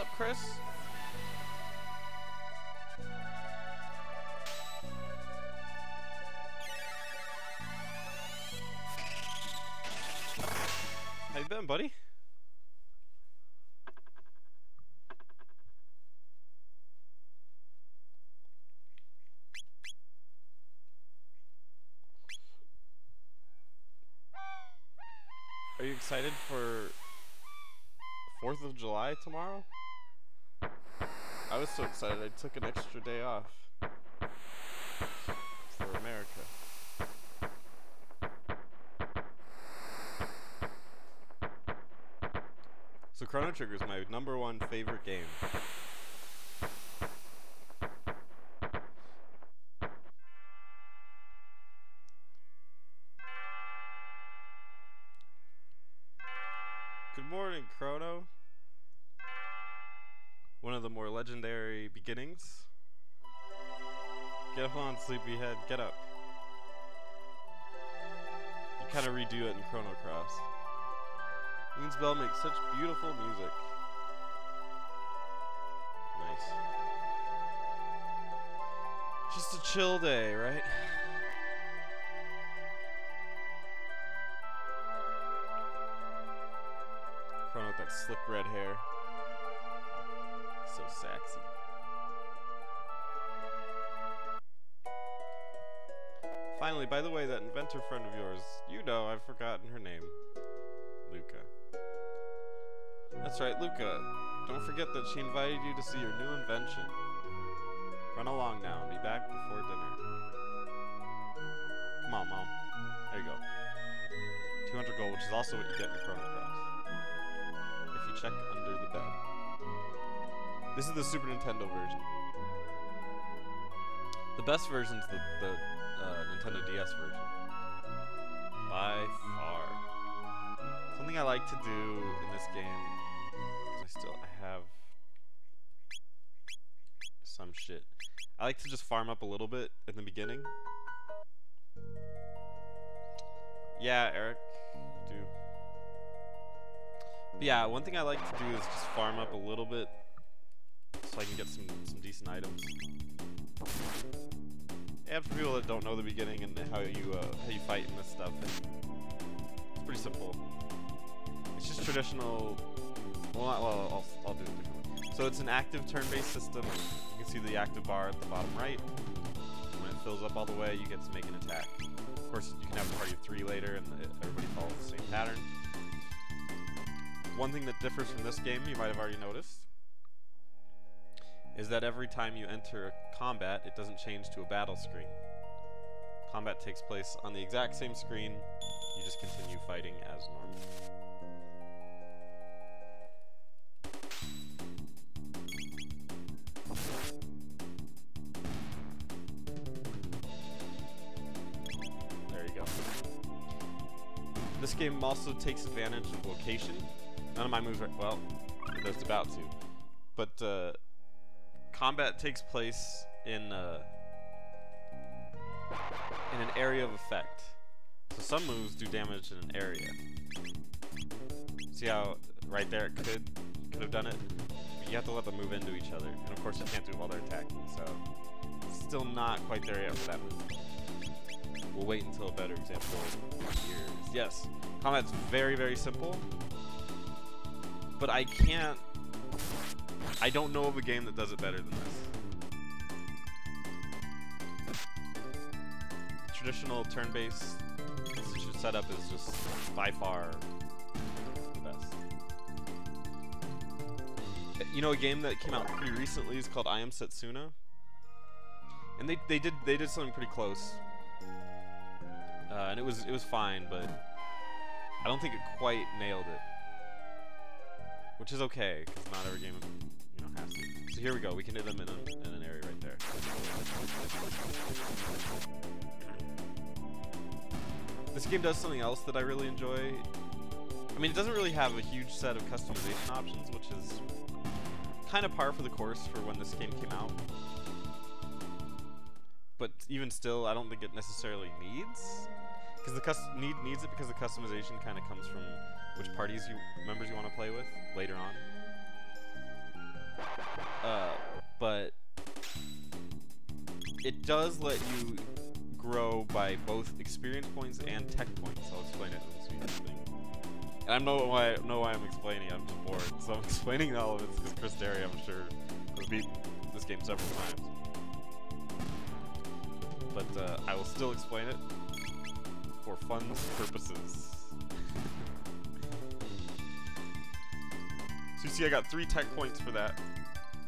up, Chris? How you been, buddy? Are you excited for 4th of July tomorrow? I was so excited I took an extra day off for America. So Chrono Trigger is my #1 favorite game. Good morning, Chrono. One of the more legendary beginnings. Get up on, sleepyhead. Get up. You kind of redo it in Chrono Cross. Moon's Bell makes such beautiful music. Nice. Just a chill day, right? Chrono with that slick red hair. So sexy. Finally, by the way, that inventor friend of yours, you know, I've forgotten her name. Luca. That's right, Luca. Don't forget that she invited you to see your new invention. Run along now and be back before dinner. Come on, Mom. There you go. 200 gold, which is also what you get in Chrono Cross. If you check under the bed. This is the Super Nintendo version. The best version's the Nintendo DS version. By far. Something I like to do in this game, because I have some shit. I like to just farm up a little bit in the beginning. Yeah, Eric, do. But yeah, one thing I like to do is just farm up a little bit so I can get some decent items. And for people that don't know the beginning and how you fight and this stuff, it's pretty simple. It's just traditional. Well, I'll do it differently. So it's an active turn-based system. You can see the active bar at the bottom right. When it fills up all the way, you get to make an attack. Of course, you can have a party of 3 later, and everybody follows the same pattern. One thing that differs from this game, you might have already noticed, is that every time you enter a combat, it doesn't change to a battle screen. Combat takes place on the exact same screen. You just continue fighting as normal. There you go. This game also takes advantage of location. None of my moves are, well, it's about to. But, combat takes place in an area of effect. So some moves do damage in an area. See how right there it could have done it? But you have to let them move into each other. And of course you can't do it while they're attacking, so it's still not quite there yet for that move. We'll wait until a better example appears. Yes, combat's very, very simple. But I don't know of a game that does it better than this. Traditional turn-based setup is just by far the best. You know, a game that came out pretty recently is called I Am Setsuna, and they did something pretty close, and it was fine, but I don't think it quite nailed it. Which is okay, because not every game, you know, has to. So here we go. We can hit them in an area right there. This game does something else that I really enjoy. I mean, it doesn't really have a huge set of customization options, which is kind of par for the course for when this game came out. But even still, I don't think it necessarily needs. Because needs it because the customization kind of comes from which members you want to play with later on. But it does let you grow by both experience points and tech points. I'll explain it once we have the thing. And I know why I'm explaining it. I'm just bored, so I'm explaining all of it because Chris Derry, I'm sure, has beaten this game several times. But I will still explain it for fun purposes. So you see I got 3 tech points for that,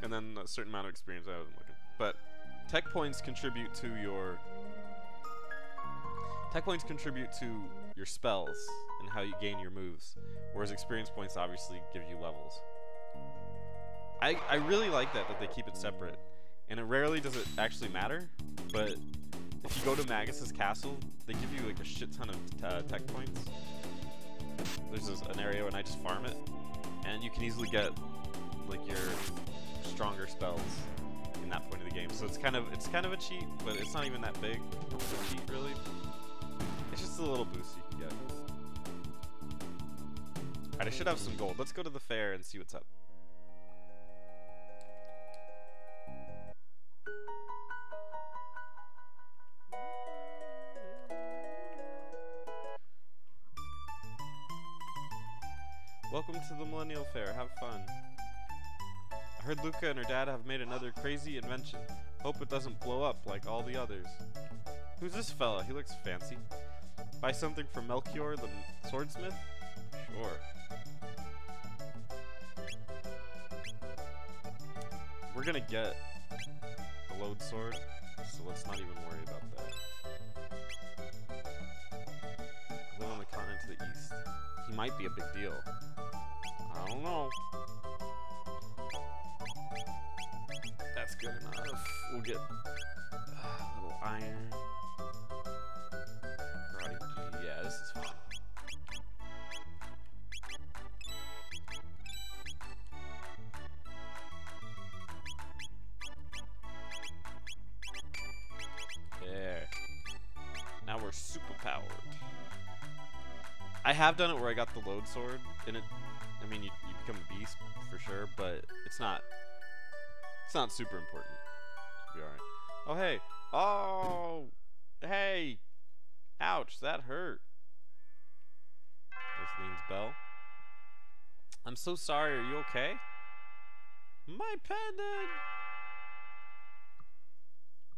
and then a certain amount of experience. I wasn't looking. But tech points contribute to your spells and how you gain your moves, whereas experience points obviously give you levels. I really like that they keep it separate, and it rarely does it actually matter, but if you go to Magus's castle, they give you like a shit ton of tech points. There's an area and I just farm it, and you can easily get like your stronger spells in that point of the game. So it's kind of a cheat, but it's not even that big of a cheat really. It's just a little boost you can get. Alright, I should have some gold. Let's go to the fair and see what's up. Welcome to the Millennial Fair. Have fun. I heard Luca and her dad have made another crazy invention. Hope it doesn't blow up like all the others. Who's this fella? He looks fancy. Buy something from Melchior, the swordsmith? Sure. We're gonna get a load sword, so let's not even worry about that. I live on the continent to the east. He might be a big deal. I don't know. That's good enough. We'll get a little iron. Karate G. Yeah, this is fun. There. Now we're super powered. I have done it where I got the load sword, and I mean, you become a beast for sure, but it's not super important. It'll be alright. Oh, hey. Oh, hey. Ouch, that hurt. This means Bell. I'm so sorry, are you okay? My pendant!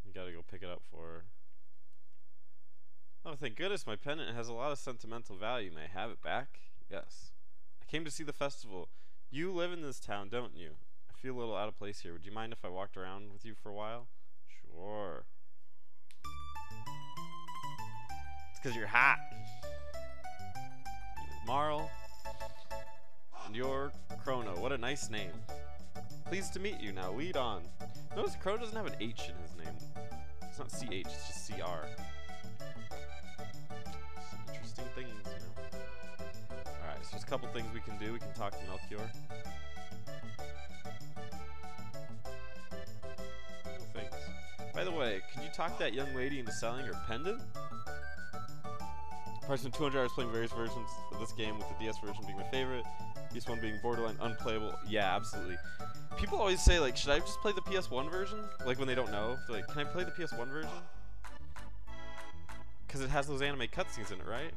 You gotta go pick it up for her. Oh, thank goodness, my pendant has a lot of sentimental value. May I have it back? Yes. I came to see the festival. You live in this town, don't you? I feel a little out of place here. Would you mind if I walked around with you for a while? Sure. It's because you're hot. My name is Marl. And you're Chrono. What a nice name. Pleased to meet you. Now lead on. Notice Chrono doesn't have an H in his name. It's not CH, it's just CR. Things, you know. Alright, so there's a couple things we can do. We can talk to Melchior. Oh, thanks. By the way, could you talk that young lady into selling her pendant? Probably some 200 hours playing various versions of this game, with the DS version being my favorite. PS1 being borderline unplayable. Yeah, absolutely. People always say, like, should I just play the PS1 version? Like, when they don't know. They're like, can I play the PS1 version? Because it has those anime cutscenes in it, right?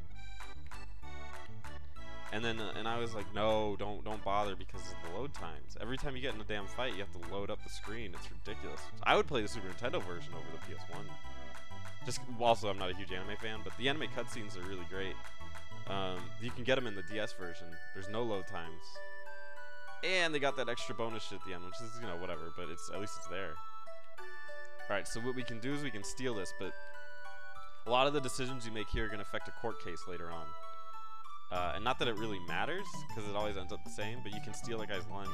And then, and I was like, no, don't bother because of the load times. Every time you get in a damn fight, you have to load up the screen. It's ridiculous. I would play the Super Nintendo version over the PS1. Just, also, I'm not a huge anime fan, but the anime cutscenes are really great. You can get them in the DS version. There's no load times. And they got that extra bonus shit at the end, which is, you know, whatever, but it's at least it's there. Alright, so what we can do is we can steal this, but a lot of the decisions you make here are going to affect a court case later on. And not that it really matters, because it always ends up the same, but you can steal a guy's lunch.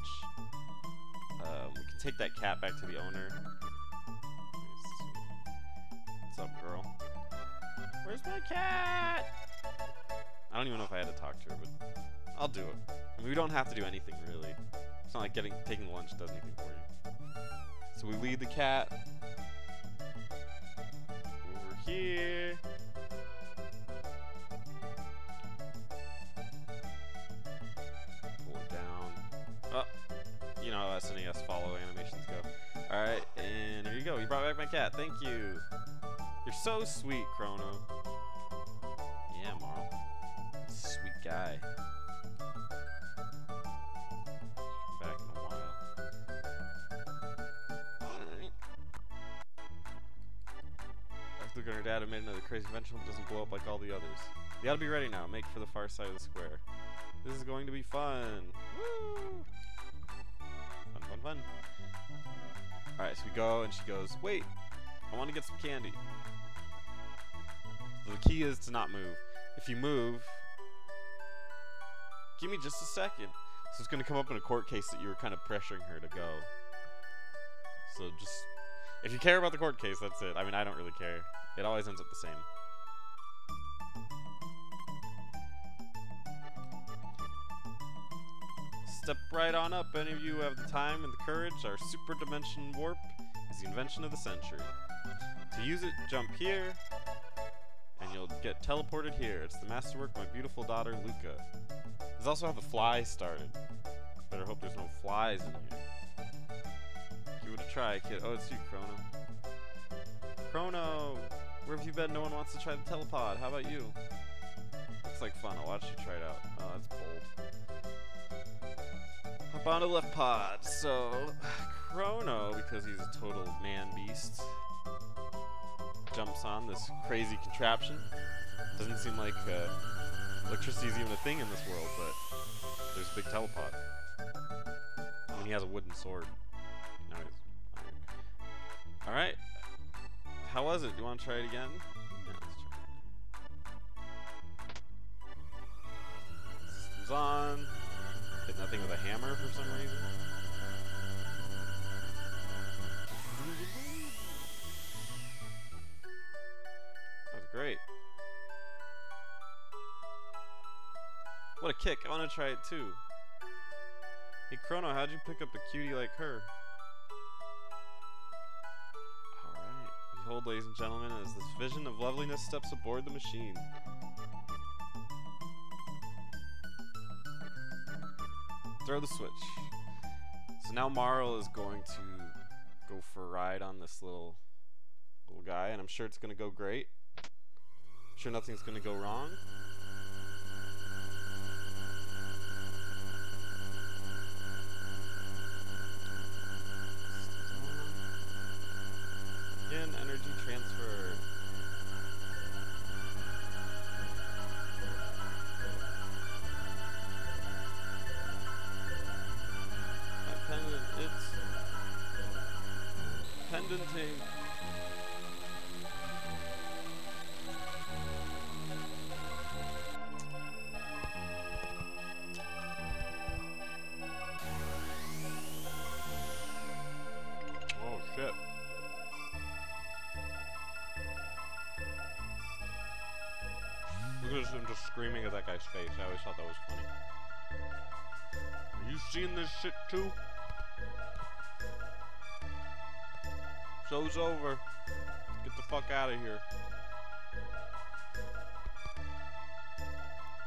We can take that cat back to the owner. What's up, girl? Where's my cat? I don't even know if I had to talk to her, but I'll do it. I mean, we don't have to do anything, really. It's not like taking lunch does anything for you. So we lead the cat over here. You know how SNES follow animations go. Alright, and here you go. You brought back my cat. Thank you. You're so sweet, Chrono. Yeah, Marl. Sweet guy. Back in a while. Look at her dad and made another crazy invention that doesn't blow up like all the others. You gotta be ready now. Make for the far side of the square. This is going to be fun. Woo! Fun, fun, fun. Alright, so we go, and she goes, wait, I want to get some candy. So the key is to not move. If you move, give me just a second. So it's going to come up in a court case that you were kind of pressuring her to go. So just, if you care about the court case, that's it. I mean, I don't really care. It always ends up the same. Step right on up, any of you who have the time and the courage. Our super dimension warp is the invention of the century. To use it, jump here, and you'll get teleported here. It's the masterwork of my beautiful daughter, Luca. This is also how the fly started. Better hope there's no flies in here. Give it a try, kid. Oh, it's you, Chrono. Chrono! Where have you been? No one wants to try the telepod. How about you? Looks like fun. I'll watch you try it out. Oh, that's bold. Hop on to left pod. So, Chrono, because he's a total man-beast, jumps on this crazy contraption. Doesn't seem like electricity is even a thing in this world, but there's a big telepod. I mean, he has a wooden sword. Now he's iron. Alright. How was it? Do you want to try it again? Yeah, let's try it. Systems on. Hit nothing with a hammer for some reason. That was great. What a kick. I want to try it too. Hey Chrono, how'd you pick up a cutie like her? Alright. Behold, ladies and gentlemen, as this vision of loveliness steps aboard the machine. Throw the switch. So now Marl is going to go for a ride on this little guy, and I'm sure it's going to go great. I'm sure nothing's going to go wrong. Again, energy transfer. My pendant, it's pendanting. Oh shit. Look at him just screaming at that guy's face. I always thought that was funny. Are you seeing this shit too? Show's over. Get the fuck out of here.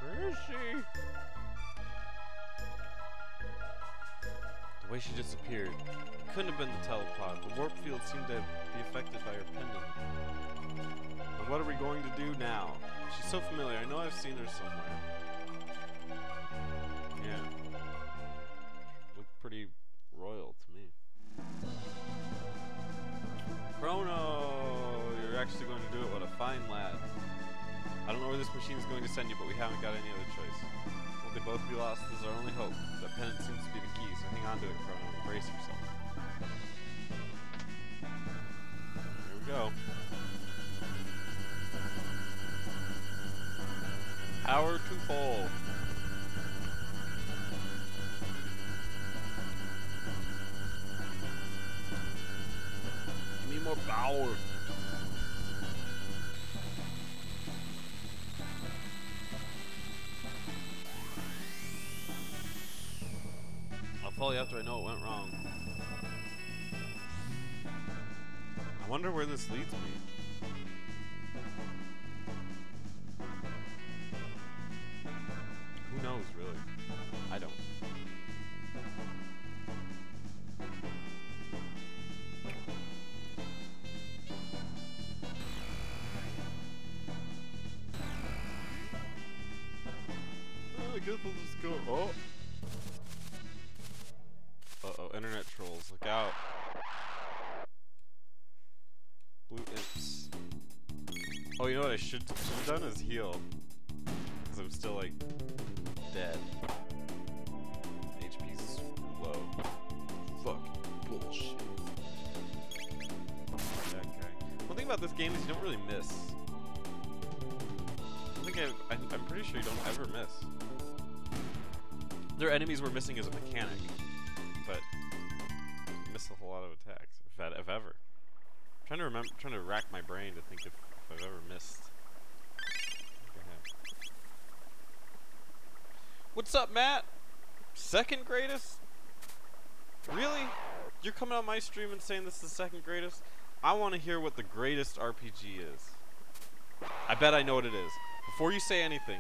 Where is she? The way she disappeared. Couldn't have been the telepod. The warp field seemed to be affected by her pendant. And what are we going to do now? She's so familiar. I know I've seen her somewhere. Yeah. Looked pretty royal to me. Chrono! You're actually going to do it. What a fine lad. I don't know where this machine is going to send you, but we haven't got any other choice. Won't they both be lost? This is our only hope. That pendant seems to be the key, so hang on to it, Chrono. Brace yourself. Here we go. Power to full. Give me more power. I'll follow you after I know it went wrong. I wonder where this leads me. Who knows, really? I don't. I guess we'll just go. Oh. Uh-oh, internet trolls, look out. Blue imps. Oh, you know what I should have done is heal. Because I'm still, like, dead. HP's low. Fuck. Bullshit. That guy. One thing about this game is you don't really miss. I'm pretty sure you don't ever miss. There are enemies we're missing as a mechanic, but you miss a whole lot of attacks, if ever. I'm trying to rack my brain to think if I've ever missed. What's up, Matt? Second greatest? Really? You're coming on my stream and saying this is the second greatest? I want to hear what the greatest RPG is. I bet I know what it is. Before you say anything,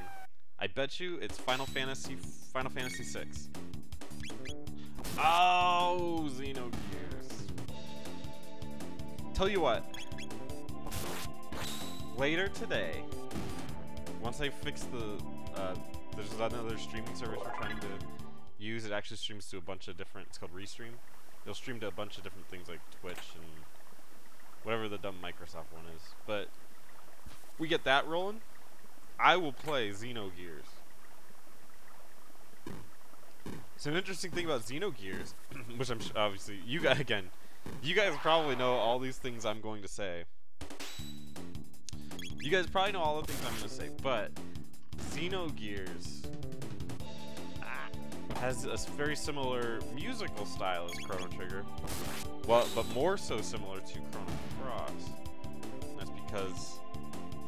I bet you it's Final Fantasy VI. Oh, Xenogears. Tell you what. Later today, once I fix the, there's another streaming service we're trying to use. It actually streams to a bunch of different, it's called Restream. It'll stream to a bunch of different things like Twitch and whatever the dumb Microsoft one is. But we get that rolling, I will play Xenogears. So an interesting thing about Xenogears, which I'm obviously, you guys probably know all these things I'm going to say. You guys probably know all the things I'm going to say, but Xenogears has a very similar musical style as Chrono Trigger. Well, but more so similar to Chrono Cross. And that's because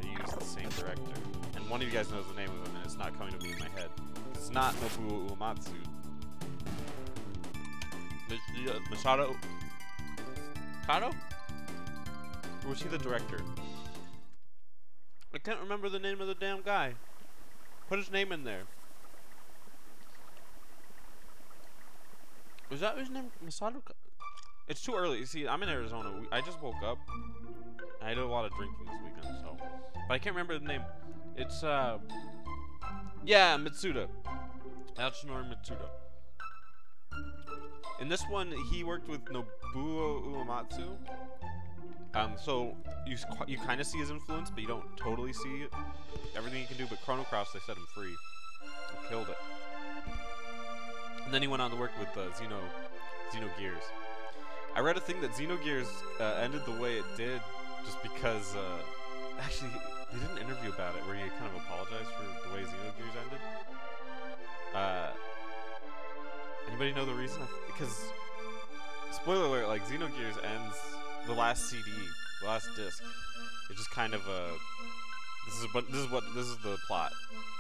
they use the same director. And one of you guys knows the name of him, and it's not coming to me in my head. It's not Nobuo Uematsu. Masato? Kato? Or was he the director? I can't remember the name of the damn guy. Put his name in there. Was that his name? Masato? It's too early. You see, I'm in Arizona. I just woke up. I did a lot of drinking this weekend, so. But I can't remember the name. It's, yeah, Mitsuda. Yatsunori Mitsuda. In this one, he worked with Nobuo Uematsu. So you kind of see his influence, but you don't totally see everything he can do. But Chrono Cross, they set him free. He killed it. And then he went on to work with Xenogears. I read a thing that Xenogears ended the way it did just because, actually, they did an interview about it where he kind of apologized for the way Xenogears ended. Anybody know the reason? Because, spoiler alert, like, Xenogears ends, the last CD, the last disc, it's just kind of a, this is the plot,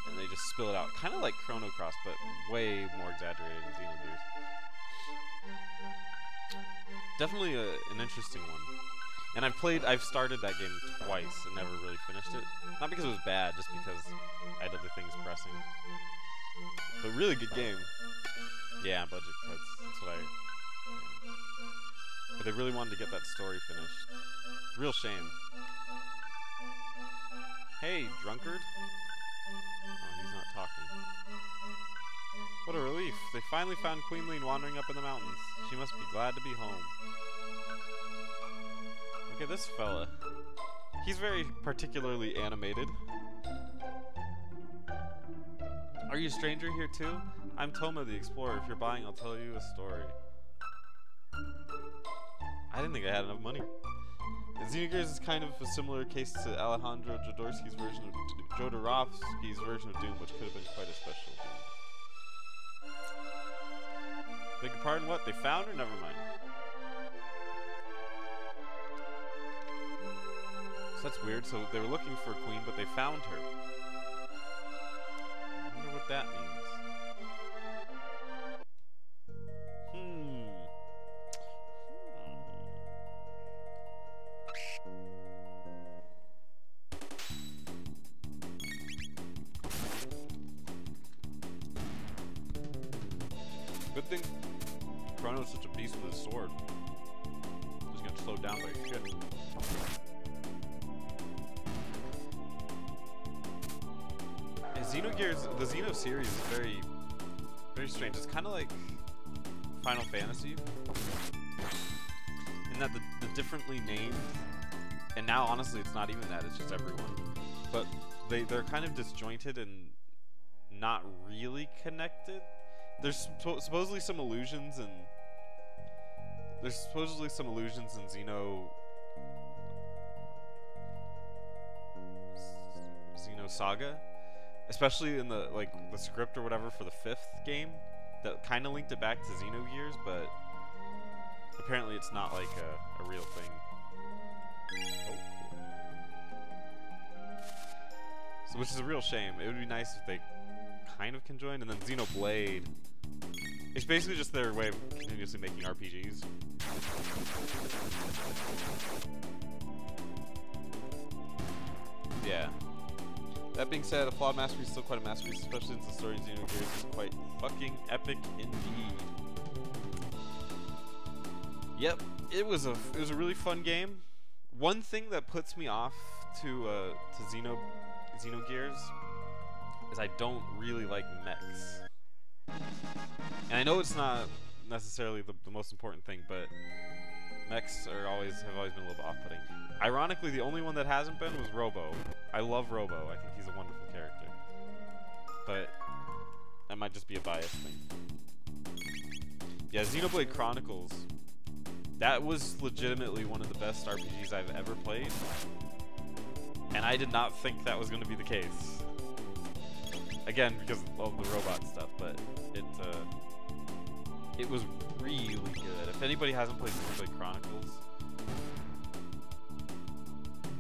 and they just spill it out, kind of like Chrono Cross, but way more exaggerated than Xenogears. Definitely an interesting one. And I've started that game twice and never really finished it. Not because it was bad, just because I had other things pressing. But really good game. Yeah, budget cuts. That's what yeah. But they really wanted to get that story finished. Real shame. Hey, drunkard. Oh, he's not talking. What a relief. They finally found Queen Leene wandering up in the mountains. She must be glad to be home. Look at this fella. He's very particularly animated. Are you a stranger here too? I'm Toma the Explorer. If you're buying, I'll tell you a story. I didn't think I had enough money. Xenogears is kind of a similar case to Alejandro Jodorowsky's version of Jodorowsky's version of Doom, which could have been quite a special Doom. Beg your pardon, what? They found her? Never mind. So that's weird. So they were looking for a queen, but they found her. I wonder what that means. Good thing Chrono's such a beast with his sword. He's gonna slow down like shit. Is Xenogears, the Xeno series is very, very strange. It's kind of like Final Fantasy, in that the differently named, and now honestly it's not even that, it's just everyone. But they're kind of disjointed and not really connected. There's supposedly some illusions and in Xeno Saga, especially in the script or whatever for the 5th game that kind of linked it back to Xenogears, but apparently it's not like a real thing. Oh. So, which is a real shame. It would be nice if they kind of conjoined. And then Xenoblade, it's basically just their way of continuously making RPGs. Yeah. That being said, a flawed masterpiece is still quite a masterpiece, especially since the story in Xenogears is quite fucking epic indeed. Yep, it was a really fun game. One thing that puts me off to Xenogears is I don't really like mechs. And I know it's not necessarily the most important thing, but mechs have always been a little bit off-putting. Ironically, the only one that hasn't been was Robo. I love Robo. I think he's a wonderful character. But that might just be a bias thing. Yeah, Xenoblade Chronicles. That was legitimately one of the best RPGs I've ever played. And I did not think that was going to be the case. Again, because of the robot stuff, but it was really good. If anybody hasn't played Xenoblade Chronicles,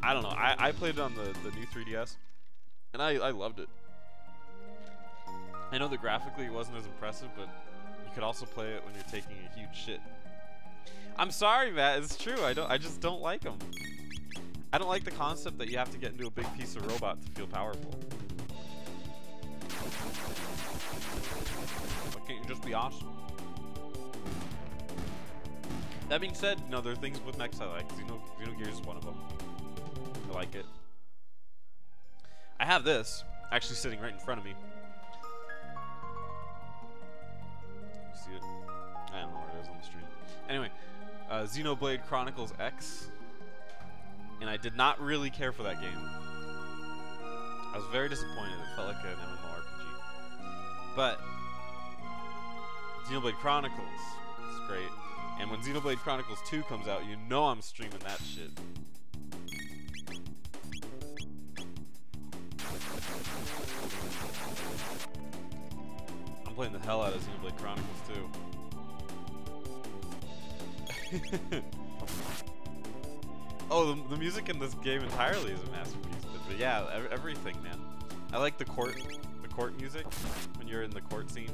I don't know. I played it on the new 3DS, and I loved it. I know that graphically it wasn't as impressive, but you could also play it when you're taking a huge shit. I'm sorry, Matt. It's true. I just don't like them. I don't like the concept that you have to get into a big piece of robot to feel powerful. Why can't you just be awesome? That being said, no, there are things with mechs I like. Xenogears is one of them. I like it. I have this actually sitting right in front of me. You see it? I don't know where it is on the stream. Anyway, Xenoblade Chronicles X, and I did not really care for that game. I was very disappointed. It felt like an MMORPG. But Xenoblade Chronicles is great, and when Xenoblade Chronicles 2 comes out, you know I'm streaming that shit. I'm playing the hell out of Xenoblade Chronicles 2. Oh, the music in this game entirely is a masterpiece. But yeah, everything, man. I like the court music when you're in the court scene.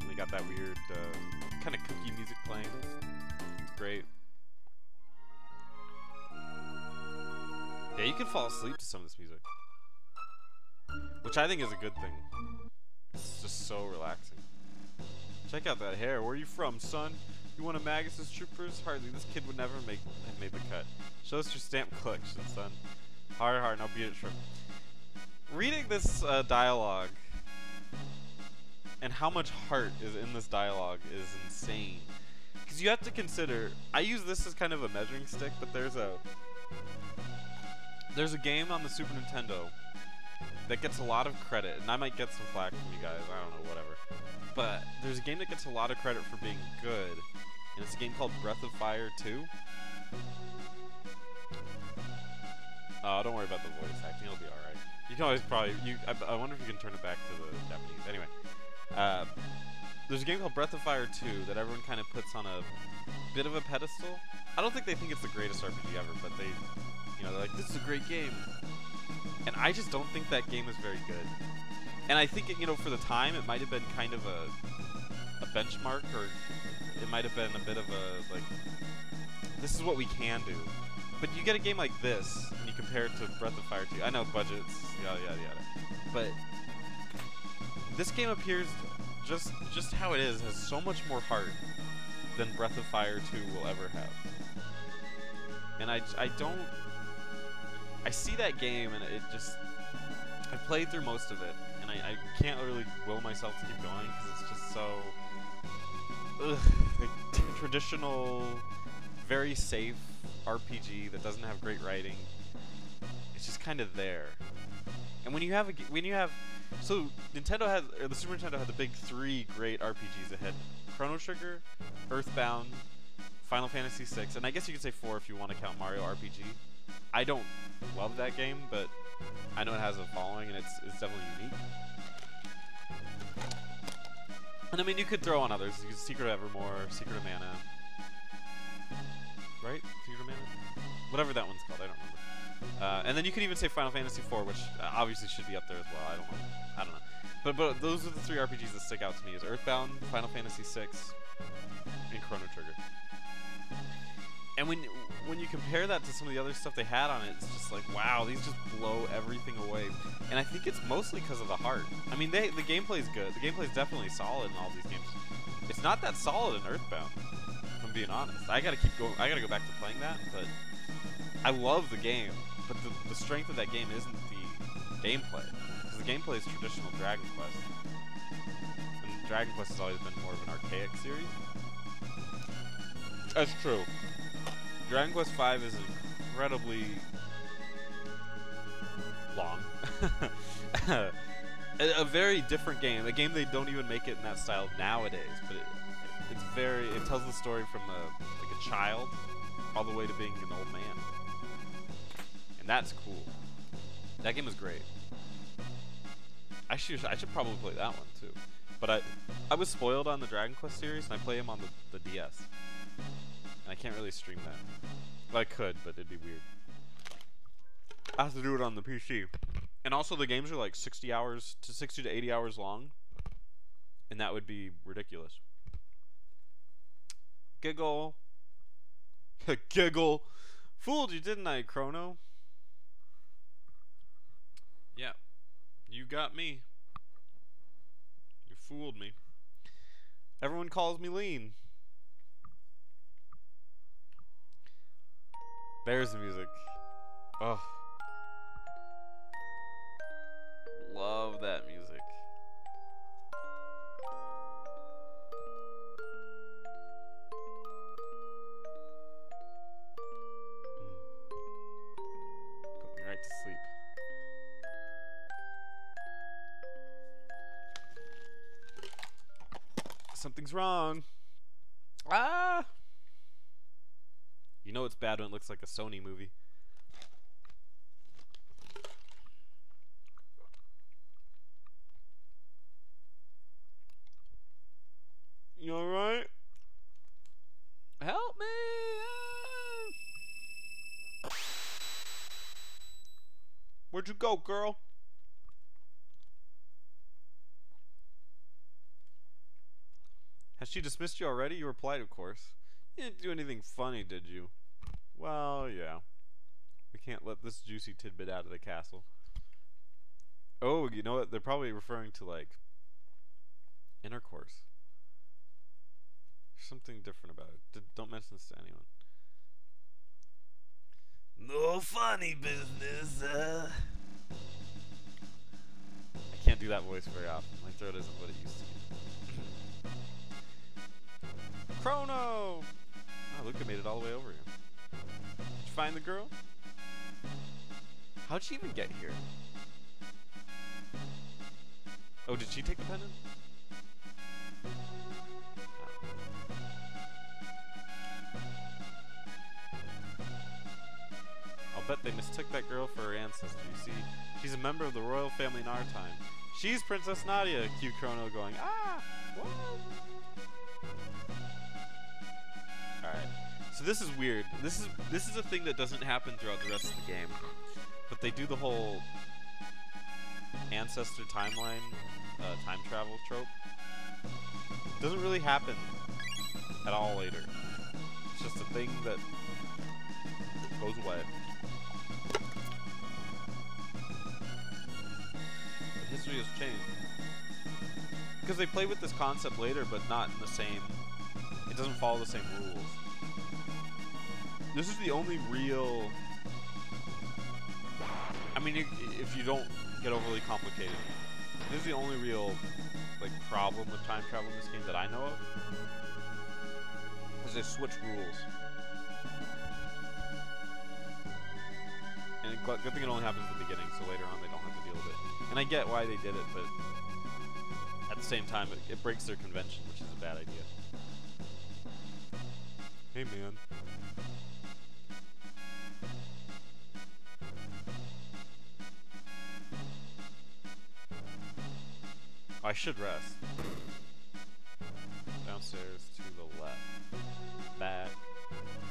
And they got that weird kind of cookie music playing. It's great. Yeah, you can fall asleep to some of this music, which I think is a good thing. It's just so relaxing. Check out that hair. Where are you from, son? You one of Magus's troopers? Hardly. This kid would never have made the cut. Show us your stamp collection, son. Hard, now beat it, shrimp. Reading this dialogue and how much heart is in this dialogue is insane. Because you have to consider, I use this as kind of a measuring stick, but there's a game on the Super Nintendo that gets a lot of credit, and I might get some flack from you guys, I don't know, whatever. But there's a game that gets a lot of credit for being good, and it's a game called Breath of Fire 2. Don't worry about the voice acting, it'll be alright. You can always probably, I wonder if you can turn it back to the Japanese. Anyway, there's a game called Breath of Fire 2 that everyone kind of puts on a bit of a pedestal. I don't think they think it's the greatest RPG ever, but they're like, this is a great game. And I just don't think that game is very good. And I think, for the time, it might have been kind of a benchmark, or it might have been a bit of a, like, this is what we can do. But you get a game like this, and you compare it to Breath of Fire 2. I know, budgets, yada, yada, yada. But this game appears just how it is, has so much more heart than Breath of Fire 2 will ever have. And I see that game, and it just, I played through most of it, and and I can't really will myself to keep going because it's just so like traditional, very safe RPG that doesn't have great writing. It's just kind of there. And when you have so Nintendo had, or the Super Nintendo had the big 3 great RPGs it had: Chrono Trigger, Earthbound, Final Fantasy VI, and I guess you could say 4 if you want to count Mario RPG. I don't love that game, but I know it has a following and it's definitely unique. And I mean, you could throw on others. Secret of Evermore, Secret of Mana, right? Secret of Mana, whatever that one's called, I don't remember. And then you could even say Final Fantasy IV, which obviously should be up there as well. I don't know. But those are the 3 RPGs that stick out to me: is Earthbound, Final Fantasy VI, and Chrono Trigger. And when you compare that to some of the other stuff they had on it, it's just like, wow, these just blow everything away. And I think it's mostly because of the heart. I mean, the gameplay's good. The gameplay's definitely solid in all these games. It's not that solid in Earthbound, if I'm being honest. I gotta keep going. I gotta go back to playing that, but I love the game. But the strength of that game isn't the gameplay, because the gameplay is traditional Dragon Quest, and Dragon Quest has always been more of an archaic series. That's true. Dragon Quest V is incredibly long. a very different game. A game they don't even make it in that style nowadays, but it tells the story from like a child all the way to being an old man. And that's cool. That game is great. I should probably play that one too. But I was spoiled on the Dragon Quest series, and I play them on the DS. And I can't really stream that. Well, I could, but it'd be weird. I have to do it on the PC. And also, the games are like 60 to 80 hours long. And that would be ridiculous. Giggle. Giggle. Fooled you, didn't I, Chrono? Yeah. You got me. You fooled me. Everyone calls me lean. There's the music. Oh. Love that music. Put me right to sleep. Something's wrong. Ah! You know it's bad when it looks like a Sony movie. You alright? Help me! Ah. Where'd you go, girl? Has she dismissed you already? You replied, of course. You didn't do anything funny, did you? Well, yeah. We can't let this juicy tidbit out of the castle. Oh, you know what? They're probably referring to, like, intercourse. There's something different about it. Don't mention this to anyone. No funny business, I can't do that voice very often. My throat isn't what it used to be. Chrono! Oh, Luca made it all the way over here. Did you find the girl? How'd she even get here? Oh, did she take the pendant? I'll bet they mistook that girl for her ancestor. You see, she's a member of the royal family in our time. She's Princess Nadia, cute Chrono going, ah! What? Alright. So this is weird. This is a thing that doesn't happen throughout the rest of the game. But they do the whole ancestor timeline, time travel trope. It doesn't really happen at all later. It's just a thing that goes away. But history has changed. Because they play with this concept later, but not in the same... It doesn't follow the same rules. This is the only real... I mean, if you don't get overly complicated. This is the only real, like, problem with time travel in this game that I know of. Is they switch rules. And good thing it only happens in the beginning, so later on they don't have to deal with it. And I get why they did it, but at the same time, it breaks their convention, which is a bad idea. Hey, man. I should rest. Downstairs to the left. Back to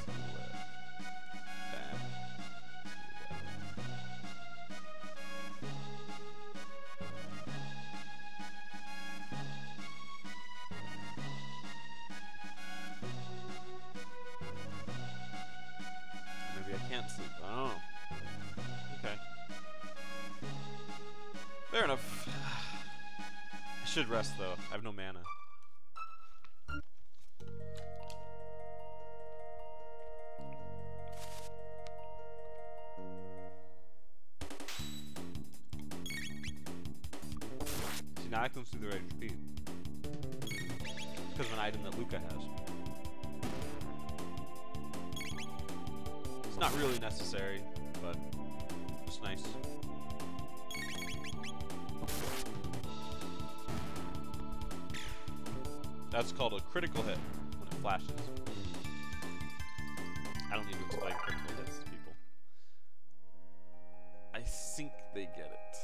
the left. Back to the left. Maybe I can't sleep. I don't know. Okay. Fair enough. I should rest though. I have no mana. See, now I can see the right speed. Because of an item that Luca has. It's not really necessary, but it's nice. That's called a critical hit when it flashes. I don't need to explain critical hits to people. I think they get it.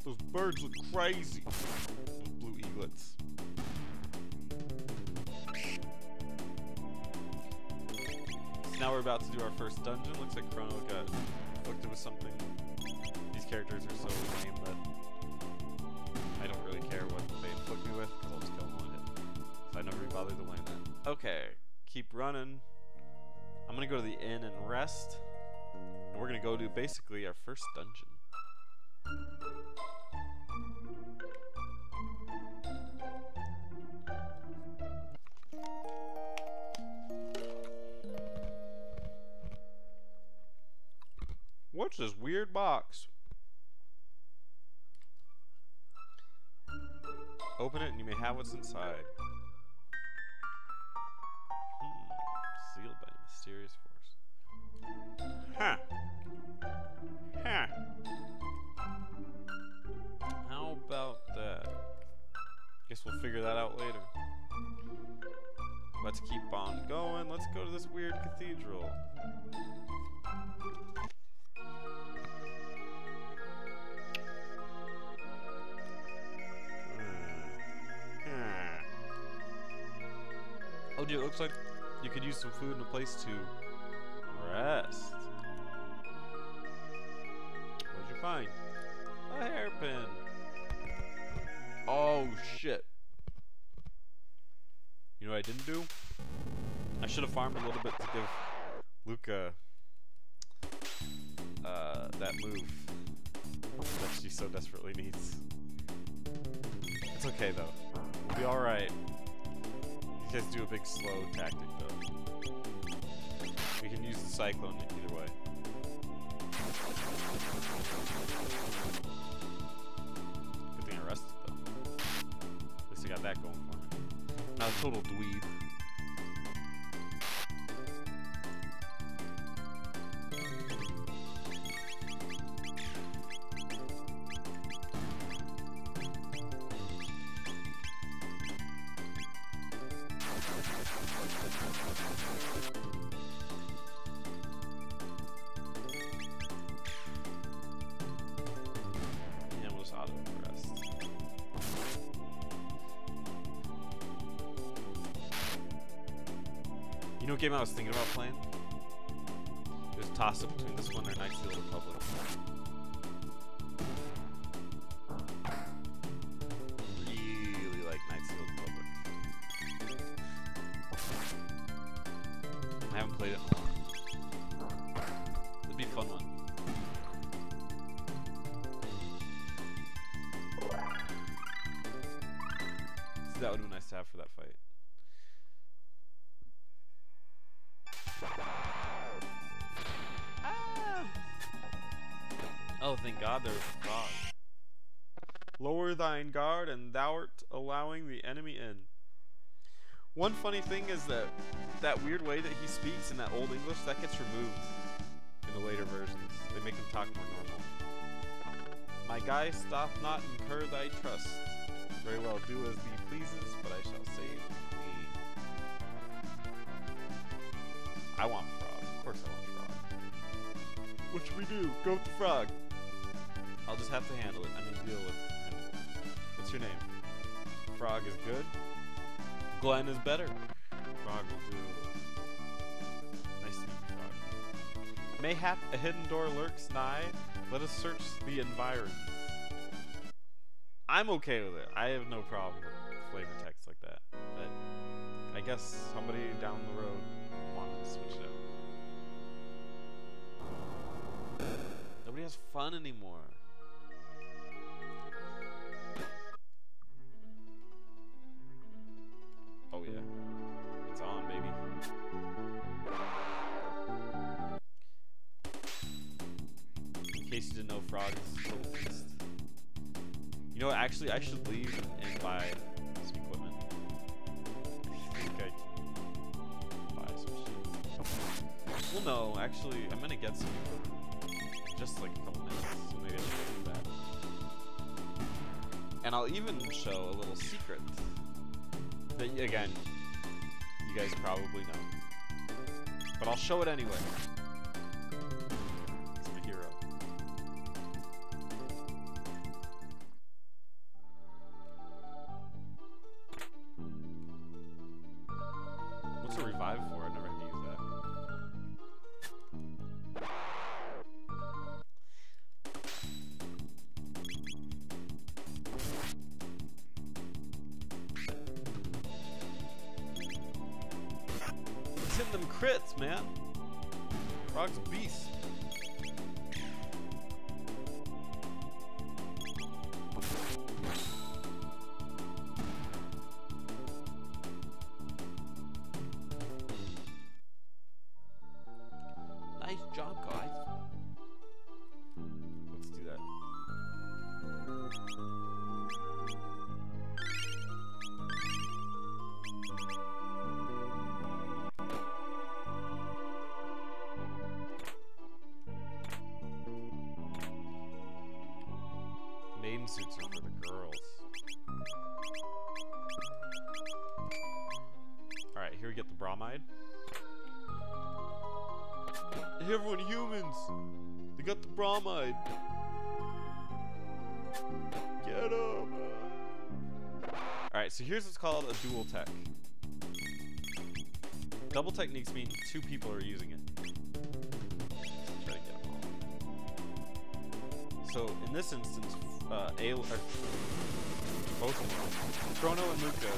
Those birds look crazy. Those blue eaglets. So now we're about to do our first dungeon. Looks like Chrono got afflicted with something. These characters are so lame that I don't really care what they inflict me with, because I'll just kill them one hit. So I never even bothered to learn that. Okay, keep running. I'm gonna go to the inn and rest. And we're gonna go to basically our first dungeon. What's this weird box? Open it and you may have what's inside. Sealed by a mysterious force. Huh. Huh. How about that? Guess we'll figure that out later. Let's keep on going. Let's go to this weird cathedral. Oh dear, it looks like you could use some food and a place to rest. What'd you find? A hairpin. Oh shit. You know what I didn't do? I should have farmed a little bit to give Luca that move that she so desperately needs. It's okay though. We'll be alright. You guys do a big slow tactic though. We can use the cyclone either way. Good thing I rested though. At least I got that going for me. Not a total dweeb. And we'll just auto the rest. You know what game I was thinking about playing? There's a toss-up between this one and Knights of the Old Republic. Really like Knights of the Old Republic. I haven't played it in a while. It'd be a fun one. So that would have been nice to have for that fight. Oh, thank God there's a frog. Lower thine guard, and thou'rt allowing the enemy in. One funny thing is that weird way that he speaks in that old English, that gets removed in the later versions. They make him talk more normal. My guy, stop not incur thy trust. Very well, do as thee pleases, but I shall save thee. I want frog. Of course I want frog. What should we do? Go with the frog. I'll just have to handle it. I mean, deal with him. What's your name? Frog is good. Glenn is better. Frog will do. Nice to meet you, Frog. Mayhap a hidden door lurks nigh. Let us search the environs. I'm okay with it. I have no problem with flavor text like that. But I guess somebody down the road wanted to switch it out. Nobody has fun anymore. Oh yeah. It's on, baby. In case you didn't know, Frog is total beast. You know what, actually I should leave and buy some equipment. I think I can buy some shit. Well no, actually I'm gonna get some equipment in just like a couple minutes, so maybe I should do that. And I'll even show a little secret that, again, you guys probably know. But I'll show it anyway. He's my hero. What's a revive for? I've never had to use that. He's hitting them crits, man. Frog's a beast. Nice job, guys. Let's do that. Maiden suits are for the girls. Alright, here we get the bromide. Hey everyone, humans! They got the bromide! Get 'em! Alright, so here's what's called a dual tech. Double techniques mean two people are using it. Let's try to get them all. So, in this instance, both of them, Chrono and Luca,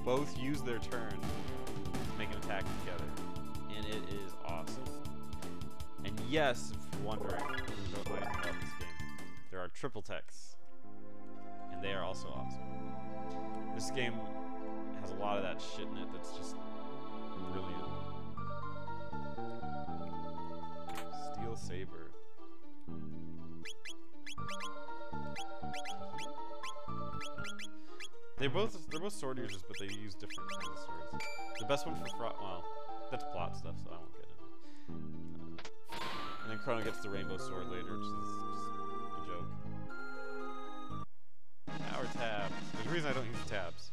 both use their turn to make an attack together. And it is awesome. And yes, if you're wondering about this game, there are triple techs. And they are also awesome. This game has a lot of that shit in it that's just brilliant. Steel Saber. They're both sword users, but they use different kinds of swords. The best one for well, that's plot stuff, so I won't get into it. And then Chrono gets the rainbow sword later, which is just a joke. Power tab. There's a reason I don't use tabs.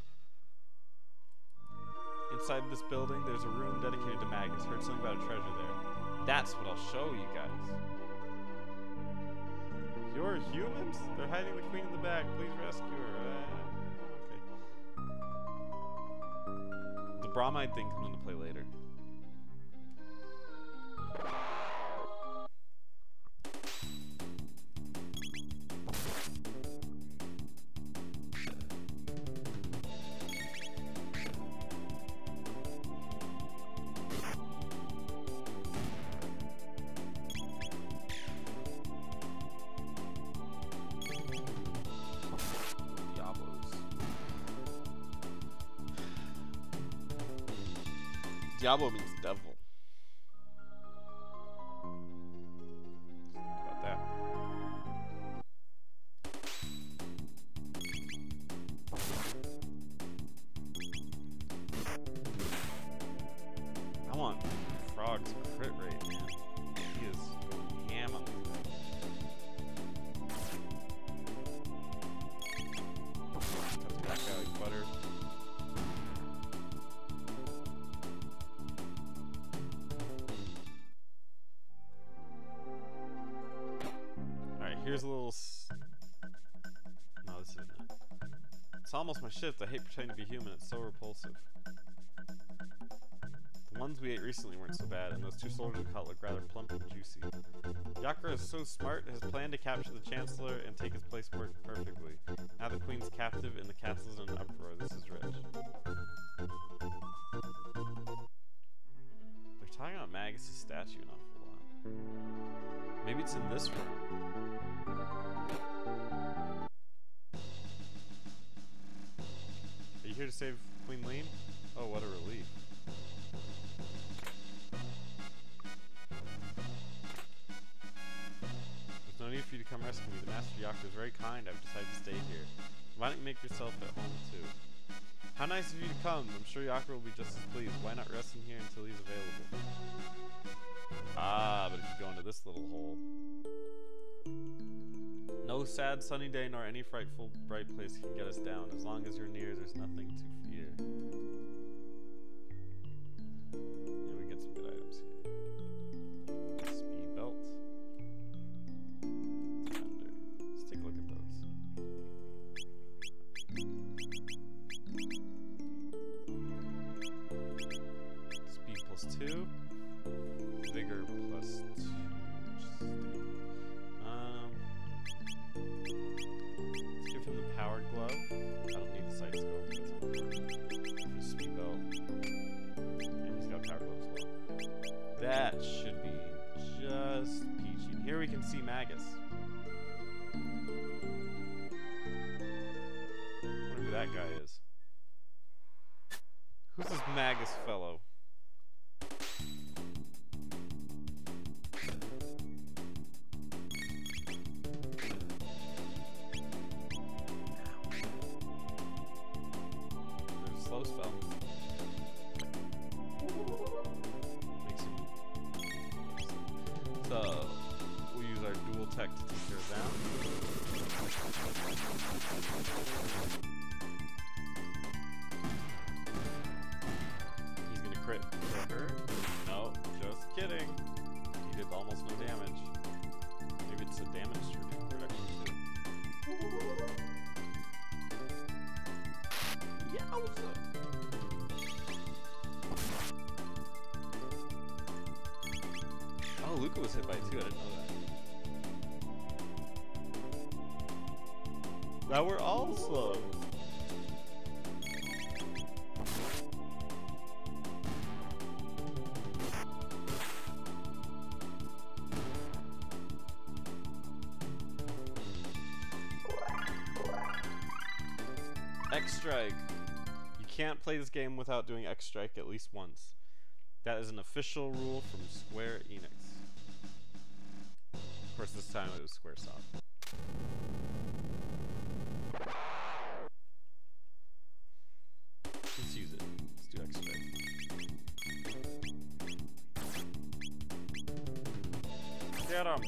Inside this building, there's a room dedicated to Magus. Heard something about a treasure there. That's what I'll show you guys. You're humans? They're hiding the queen in the back. Please rescue her. Okay. The bromide thing comes into play later. Diablo means devil. Think about that. It's almost my shift. I hate pretending to be human. It's so repulsive. The ones we ate recently weren't so bad, and those 2 soldiers we caught look rather plump and juicy. Yakura is so smart, his plan to capture the Chancellor and take his place worked perfectly. Now the Queen's captive and the castle's in an uproar. This is rich. They're talking about Magus' statue an awful lot. Maybe it's in this room. Are you here to save Queen Lean? Oh, what a relief. There's no need for you to come rescue me. The Master Yakura is very kind. I've decided to stay here. Why don't you make yourself at home, too? How nice of you to come. I'm sure Yakura will be just as pleased. Why not rest in here until he's available? Ah, but if you go into this little hole... No sad sunny day nor any frightful bright place can get us down. As long as you're near, there's nothing to fear. Yeah, we get some good items here. Speed belt. Defender. Let's take a look at those. Speed +2. Vigor +2. Let's give him the powered glove. I don't need the sight scope. That's not important. For speed belt. And he's got power glove as well. That should be just peachy. And here we can see Magus. I wonder who that guy is. Who's this Magus fellow? Slow spell. Makes him... So, we'll use our dual tech to take her down. He's gonna crit her. No, just kidding. He did almost no damage. Maybe it's a damage reduction too. Yowza! Oh, Luca was hit by it too. I didn't know that. Now we're all slow. X-Strike. You can't play this game without doing X-Strike at least once. That is an official rule from Square Enix. Of course, this time it was Squaresoft. Let's use it. Let's do X-Strike. Get him!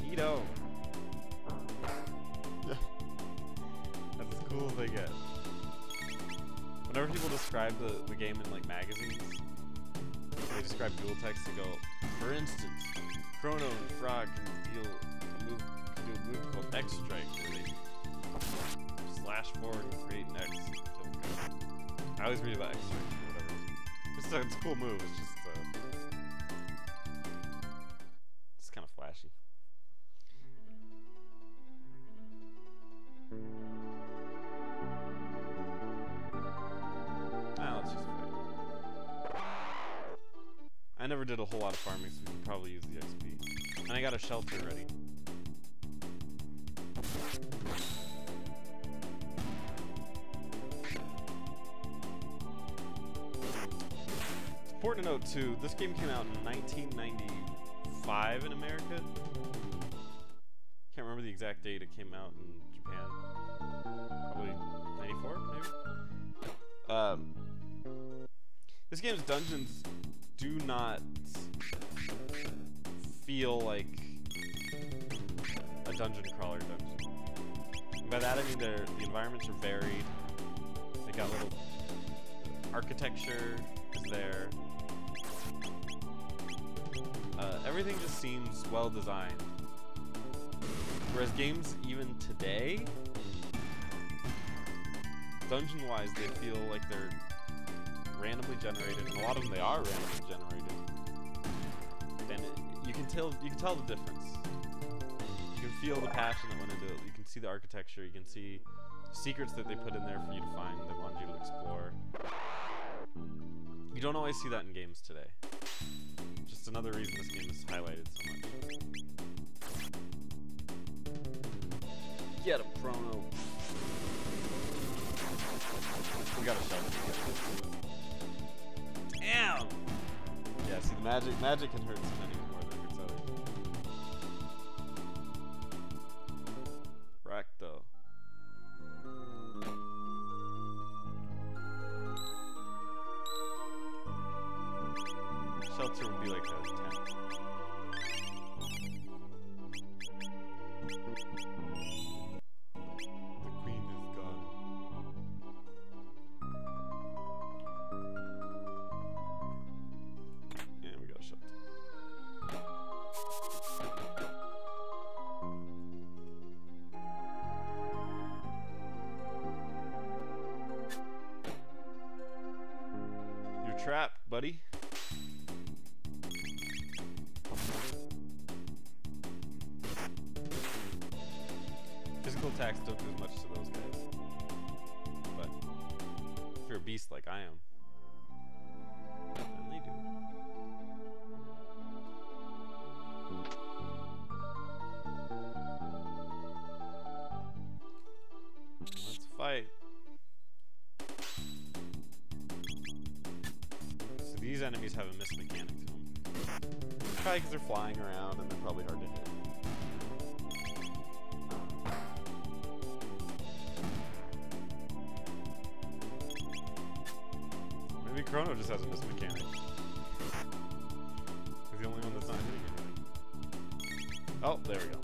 Neato! That's as cool as they get. Whenever people describe the game in like magazines, they describe dual text to go, for instance, Chrono and Frog can do a move called X-Strike, where they slash forward and create an X. I always read about X-Strike for whatever reason. It's a cool move, it's just kind of flashy. Let's just fight. I never did a whole lot of farming, so we can probably use the XP. And I got a shelter ready. It's important to note too, this game came out in 1995 in America. Can't remember the exact date it came out in Japan. Probably 94, maybe? This game's dungeons do not feel like a dungeon crawler dungeon. And by that I mean the environments are varied. They got little architecture is there. Everything just seems well designed. Whereas games even today, dungeon-wise, they feel like they're randomly generated, and a lot of them they are randomly generated. And you can tell the difference. You can feel the passion that went into it. You can see the architecture. You can see secrets that they put in there for you to find. They wanted you to explore. You don't always see that in games today. Just another reason this game is highlighted so much. Get him, Chrono. We got a shot. Damn! Yeah, see, the magic can hurt some enemies more than it hurts others. Recto. Shelter would be like a 10. The queen is gone. And we got a shelter. You're trapped, buddy. Physical attacks don't do as much to those guys. But if you're a beast like I am, then they do. Let's fight. So these enemies have a miss mechanic to them. Probably because they're flying around and they're probably hard to hit. Maybe Chrono just has a miss mechanic. He's the only one that's not hitting anything. Oh, there we go.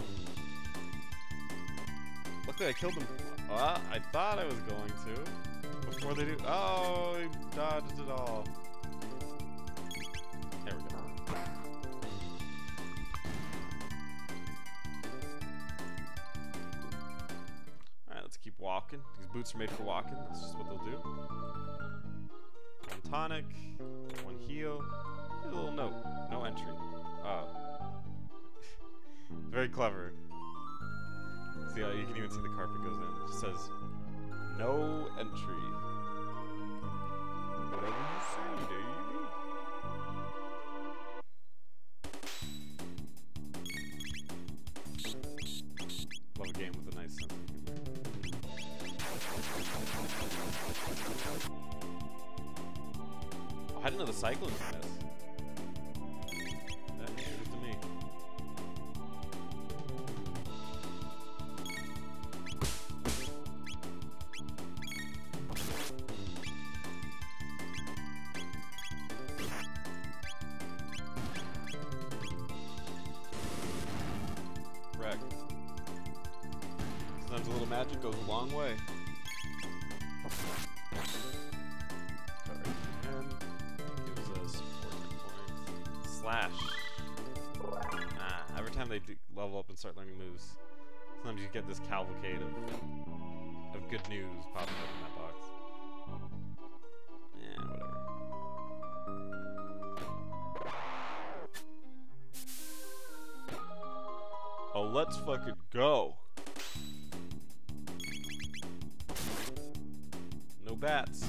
Luckily I killed him. Oh, I thought I was going to. Before they do. Oh, he dodged it all. There we go. Alright, let's keep walking. These boots are made for walking. That's just what they'll do. One tonic, one heal. Here's a little note. No entry. Oh. Very clever. See how you can even see the carpet goes in. It just says, no entry. Whatever you say, baby. Love a game with a nice sense of humor. Oh, I didn't know the cyclones in this. That news to me. Wreck. Sometimes a little magic goes a long way. And gives us 14 points. Slash. Every time they level up and start learning moves, sometimes you get this cavalcade of good news popping up in that box. Yeah, whatever. Oh, let's fucking go. No bats.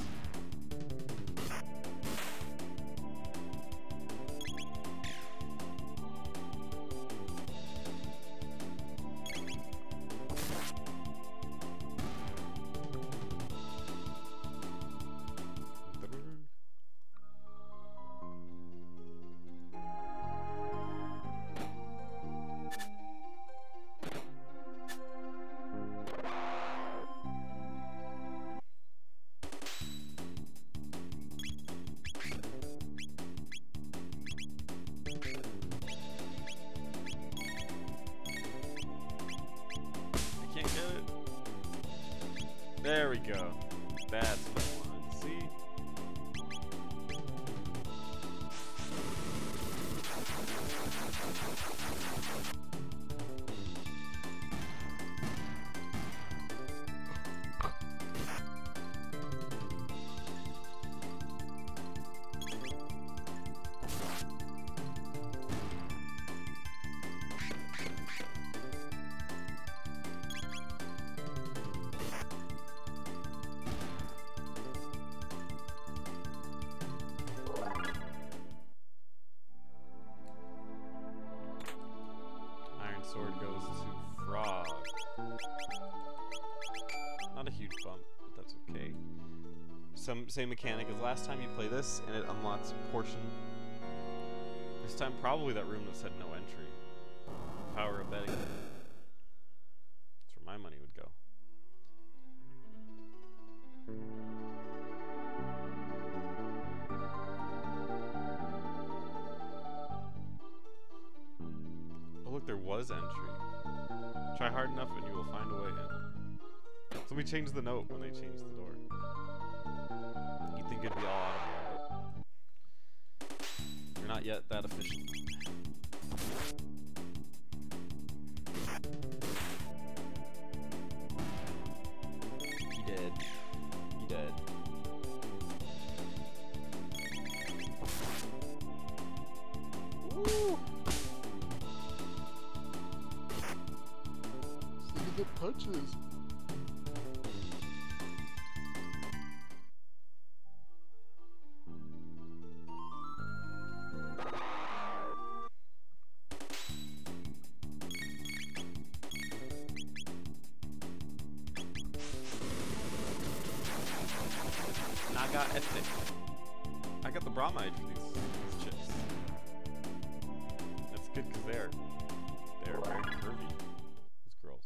There we go. That's what I wanted to see. sword goes to Frog. Not a huge bump, but that's okay. Same mechanic as last time you play this, and it unlocks a portion. This time probably that room that said no entry. Power of betting. That's where my money would go. Oh look, there was entry. Try hard enough and you will find a way in. So we changed the note when they changed the door. You'd think it'd be all audible, but you're not yet that efficient. He dead. He dead. Woo! See the punches. I got the bromide for these chips. That's good because they're very curvy. These girls.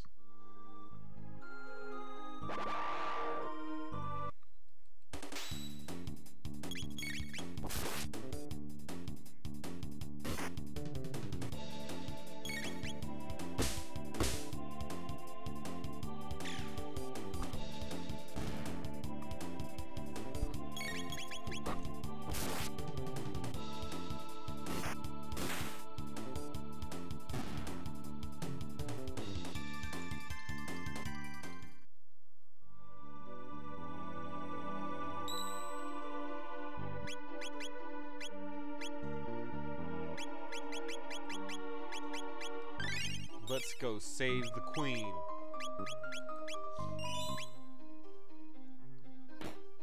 Let's go save the queen.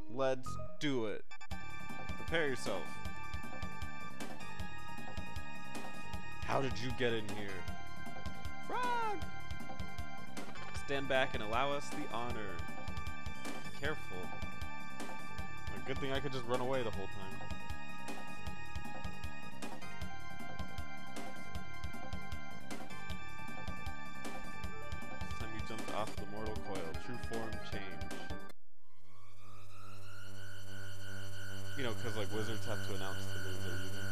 Let's do it. Prepare yourself. How did you get in here? Frog! Stand back and allow us the honor. Careful. A good thing I could just run away the whole time. Off the mortal coil. True form change. You know, because like wizards have to announce the move they're using.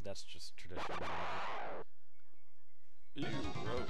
That's just traditional magic. Ew, gross.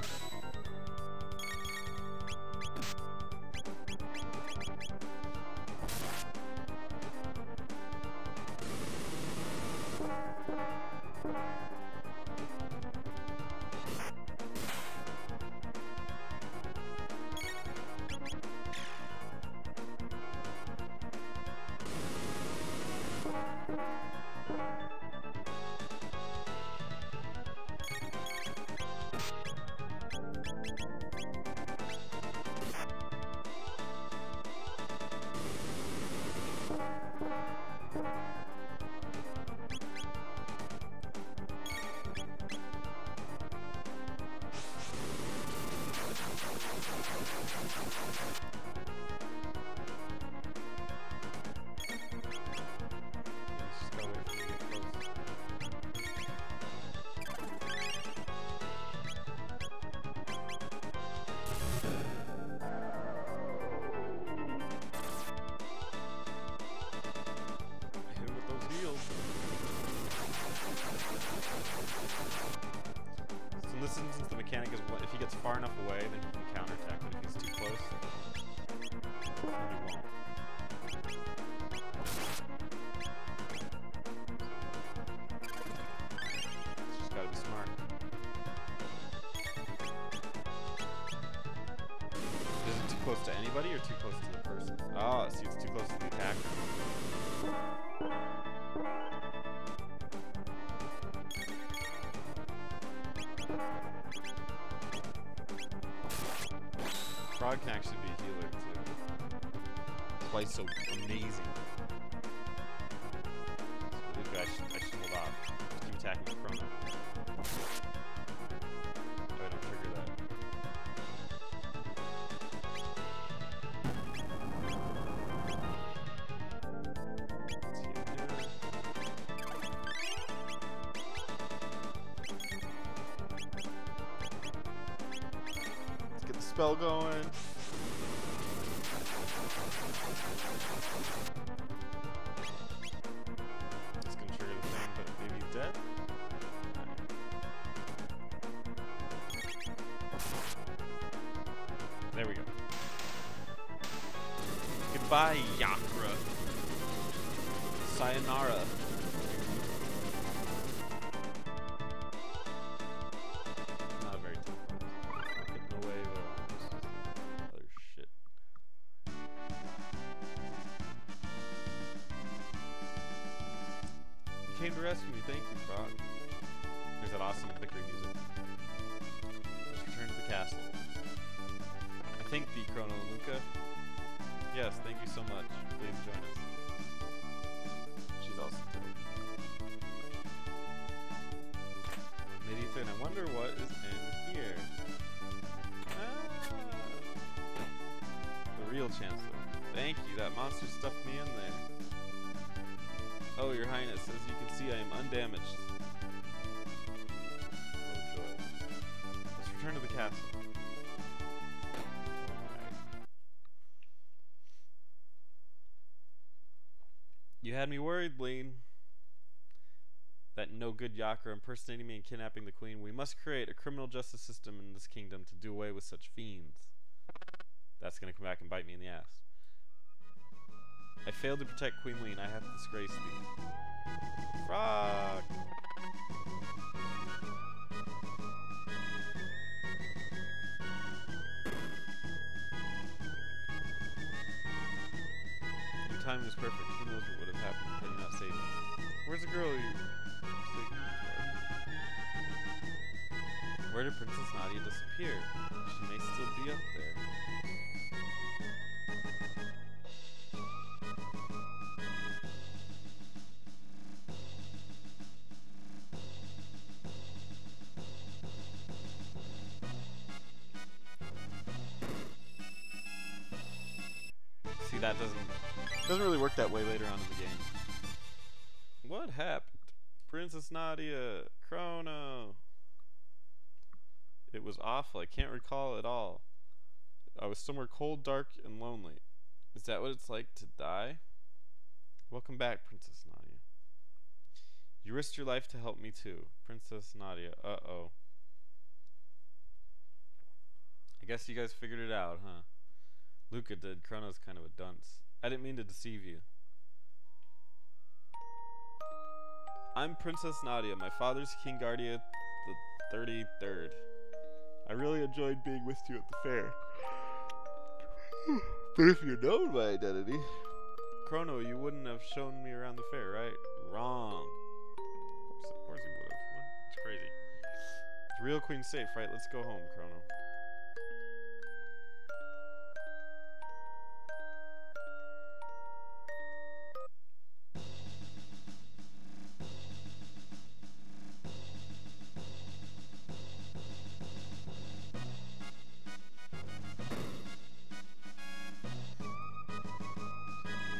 So in this instance, the mechanic is if he gets far enough away, then he can counterattack, but if he's too close, then he won't. Just gotta be smart. Is it too close to anybody or too close to the person? Oh, see, it's too close to the attacker. Frog can actually be a healer too. That's why he's so amazing. I should hold off. Just keep attacking the Chrono. Oh, I don't trigger that. Let's get the spell going. It's gonna trigger the thing, but maybe he's dead? There we go. Goodbye, Yakra. Sayonara. Not a very tough one. Getting away though. Other shit. You came to rescue me. Thank you, Frog. There's that awesome victory music. Let's return to the castle. I thank thee, Chrono and Luca. Yes, thank you so much. Please join us. She's also dope. Meditha, and I wonder what is in here. Ah, the real Chancellor. Thank you, that monster stuffed me in there. Oh, your highness, as you can see, I am undamaged. Oh joy. Let's return to the castle. You had me worried, Lean. That no good Yakra impersonating me and kidnapping the queen. We must create a criminal justice system in this kingdom to do away with such fiends. That's gonna come back and bite me in the ass. I failed to protect Queen Lean. I have disgraced thee. Frog! Your timing was perfect. Who knows what would have happened had you not saved me. Where's the girl you... Where did Princess Nadia disappear? She may still be up there. See, that doesn't really work that way later on in the game. What happened? Princess Nadia, Chrono. It was awful. I can't recall at all. I was somewhere cold, dark, and lonely. Is that what it's like to die? Welcome back, Princess Nadia. You risked your life to help me too. Princess Nadia. Uh-oh. I guess you guys figured it out, huh? Luca did. Chrono's kind of a dunce. I didn't mean to deceive you. I'm Princess Nadia. My father's King Guardia the 33rd. I really enjoyed being with you at the fair. But if you known my identity... Chrono, you wouldn't have shown me around the fair, right? Wrong. Of course he would have. What? It's crazy. The real queen's safe, right? Let's go home, Chrono.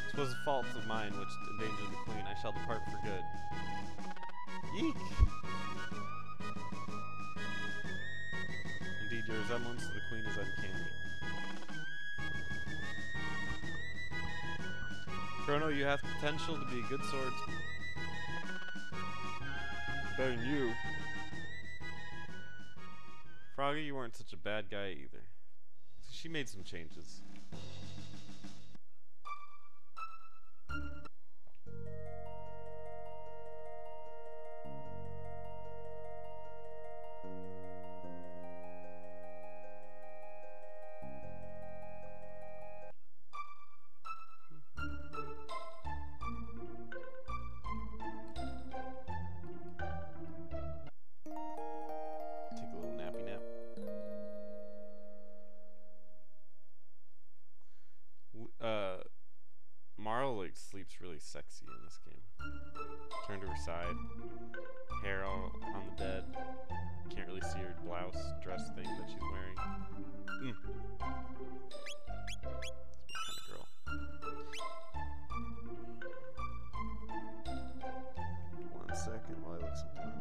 It was a fault of mine which endangered the queen. I shall depart for good. Yeek! Indeed, your resemblance to the queen is uncanny. Chrono, you have potential to be a good swordsman. Better than you. Froggy, you weren't such a bad guy either. She made some changes. Marl like sleeps really sexy in this game. Turn to her side, hair all on the bed. Can't really see her blouse, dress thing that she's wearing. That's my kind of girl. 1 second while I look something up.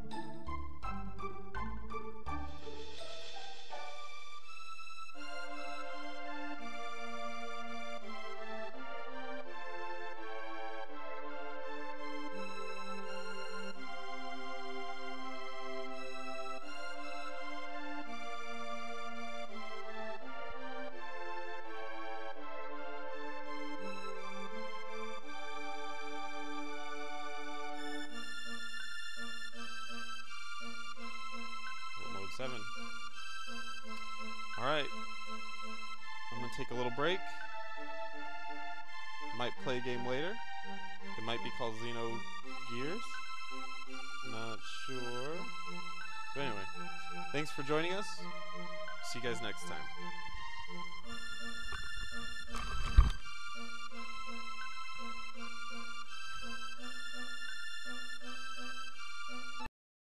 Mode 7. Alright. I'm gonna take a little break. Might play a game later. It might be called Xeno Gears. Not sure. But anyway, thanks for joining us. See you guys next time.